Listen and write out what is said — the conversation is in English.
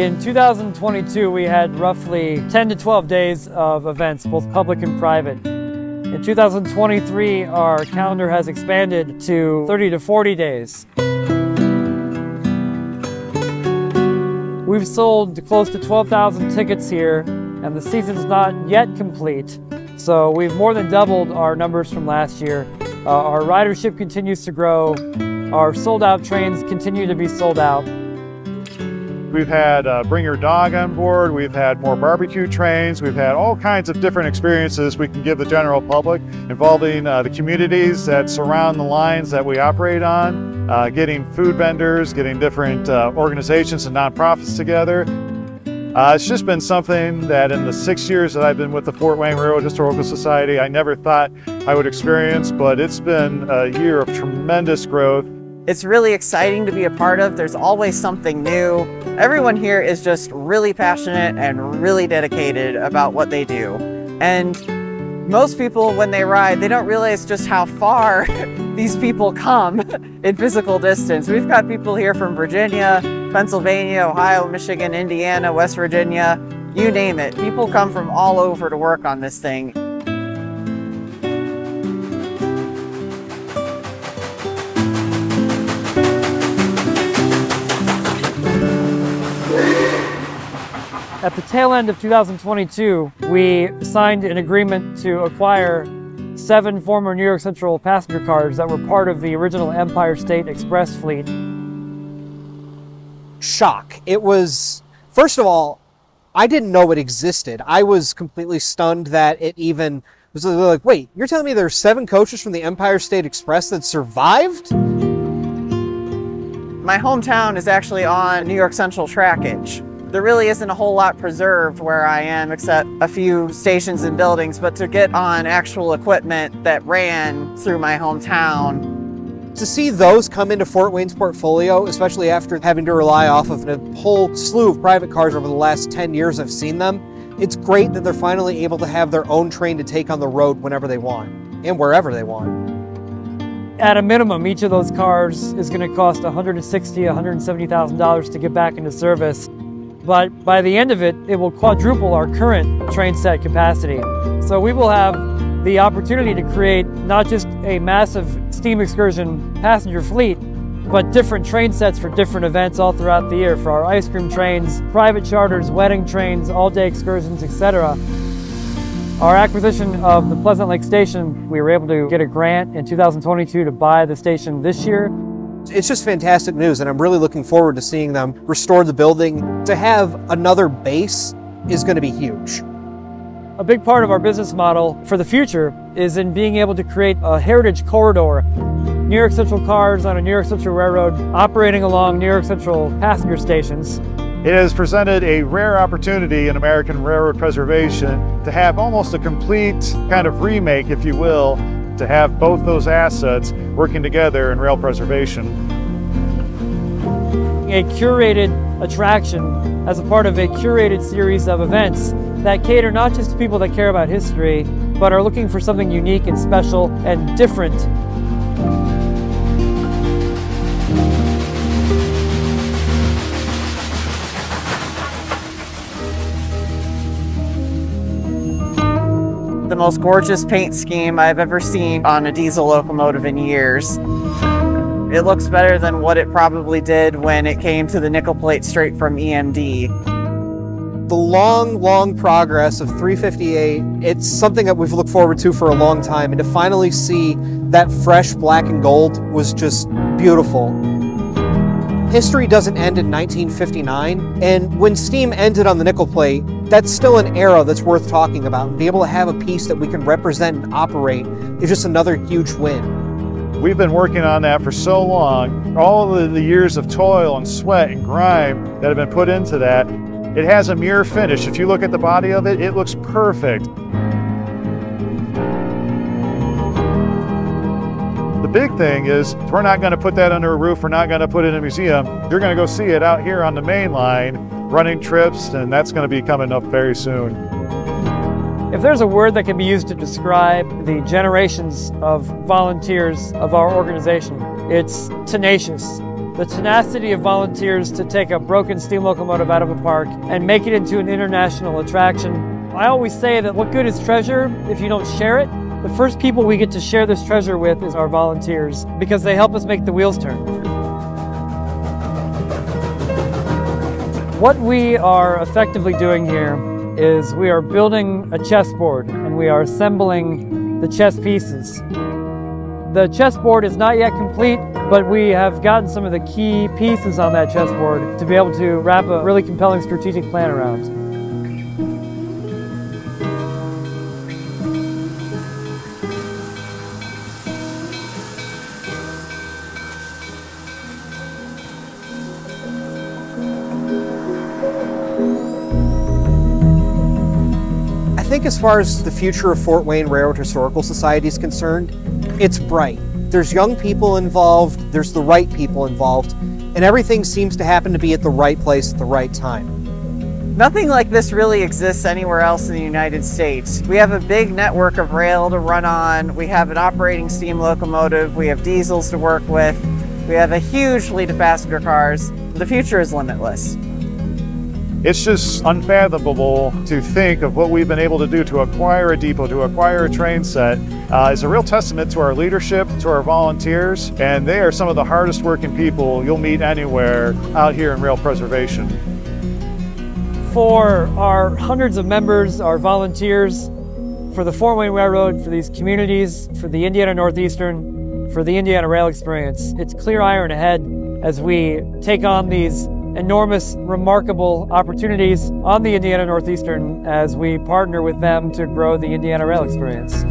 In 2022, we had roughly 10 to 12 days of events, both public and private. In 2023, our calendar has expanded to 30 to 40 days. We've sold close to 12,000 tickets here, and the season's not yet complete. So we've more than doubled our numbers from last year. Our ridership continues to grow. Our sold-out trains continue to be sold out. We've had Bring Your Dog on board, we've had more barbecue trains, we've had all kinds of different experiences we can give the general public involving the communities that surround the lines that we operate on, getting food vendors, getting different organizations and nonprofits together. It's just been something that in the 6 years that I've been with the Fort Wayne Railroad Historical Society, I never thought I would experience, but it's been a year of tremendous growth. It's really exciting to be a part of. There's always something new. Everyone here is just really passionate and really dedicated about what they do. And most people, when they ride, they don't realize just how far these people come in physical distance. We've got people here from Virginia, Pennsylvania, Ohio, Michigan, Indiana, West Virginia, you name it. People come from all over to work on this thing. At the tail end of 2022, we signed an agreement to acquire 7 former New York Central passenger cars that were part of the original Empire State Express fleet. Shock. It was, first of all, I didn't know it existed. I was completely stunned that it even was like, wait, you're telling me there's 7 coaches from the Empire State Express that survived? My hometown is actually on New York Central trackage. There really isn't a whole lot preserved where I am except a few stations and buildings, but to get on actual equipment that ran through my hometown. To see those come into Fort Wayne's portfolio, especially after having to rely off of a whole slew of private cars over the last 10 years I've seen them, it's great that they're finally able to have their own train to take on the road whenever they want and wherever they want. At a minimum, each of those cars is going to cost $160,000 to $170,000 to get back into service. But by the end of it, it will quadruple our current train set capacity. So we will have the opportunity to create not just a massive steam excursion passenger fleet, but different train sets for different events all throughout the year, for our ice cream trains, private charters, wedding trains, all-day excursions, etc. Our acquisition of the Pleasant Lake Station, we were able to get a grant in 2022 to buy the station this year. It's just fantastic news, and I'm really looking forward to seeing them restore the building. To have another base is going to be huge. A big part of our business model for the future is in being able to create a heritage corridor. New York Central cars on a New York Central Railroad operating along New York Central passenger stations. It has presented a rare opportunity in American railroad preservation to have almost a complete kind of remake, if you will, to have both those assets working together in rail preservation. A curated attraction as a part of a curated series of events that cater not just to people that care about history, but are looking for something unique and special and different. The most gorgeous paint scheme I've ever seen on a diesel locomotive in years. It looks better than what it probably did when it came to the nickel plate straight from EMD. The long progress of 358, it's something that we've looked forward to for a long time, and to finally see that fresh black and gold was just beautiful. History doesn't end in 1959, and when steam ended on the nickel plate, that's still an era that's worth talking about, and be able to have a piece that we can represent and operate is just another huge win. We've been working on that for so long. All of the years of toil and sweat and grime that have been put into that, it has a mirror finish. If you look at the body of it, it looks perfect. The big thing is we're not going to put that under a roof, we're not going to put it in a museum. You're going to go see it out here on the main line, running trips, and that's going to be coming up very soon. If there's a word that can be used to describe the generations of volunteers of our organization, it's tenacious. the tenacity of volunteers to take a broken steam locomotive out of a park and make it into an international attraction. I always say that what good is treasure if you don't share it? The first people we get to share this treasure with is our volunteers because they help us make the wheels turn. What we are effectively doing here is we are building a chessboard and we are assembling the chess pieces. The chessboard is not yet complete, but we have gotten some of the key pieces on that chessboard to be able to wrap a really compelling strategic plan around. I think as far as the future of Fort Wayne Railroad Historical Society is concerned, it's bright. There's young people involved, there's the right people involved, and everything seems to happen to be at the right place at the right time. Nothing like this really exists anywhere else in the United States. We have a big network of rail to run on, we have an operating steam locomotive, we have diesels to work with, we have a huge fleet of passenger cars. The future is limitless. It's just unfathomable to think of what we've been able to do to acquire a depot, to acquire a train set. It's a real testament to our leadership, to our volunteers, and they are some of the hardest working people you'll meet anywhere out here in rail preservation. For our hundreds of members, our volunteers, for the Fort Wayne Railroad, for these communities, for the Indiana Northeastern, for the Indiana Rail Experience, it's clear iron ahead as we take on these enormous, remarkable opportunities on the Indiana Northeastern as we partner with them to grow the Indiana Rail Experience.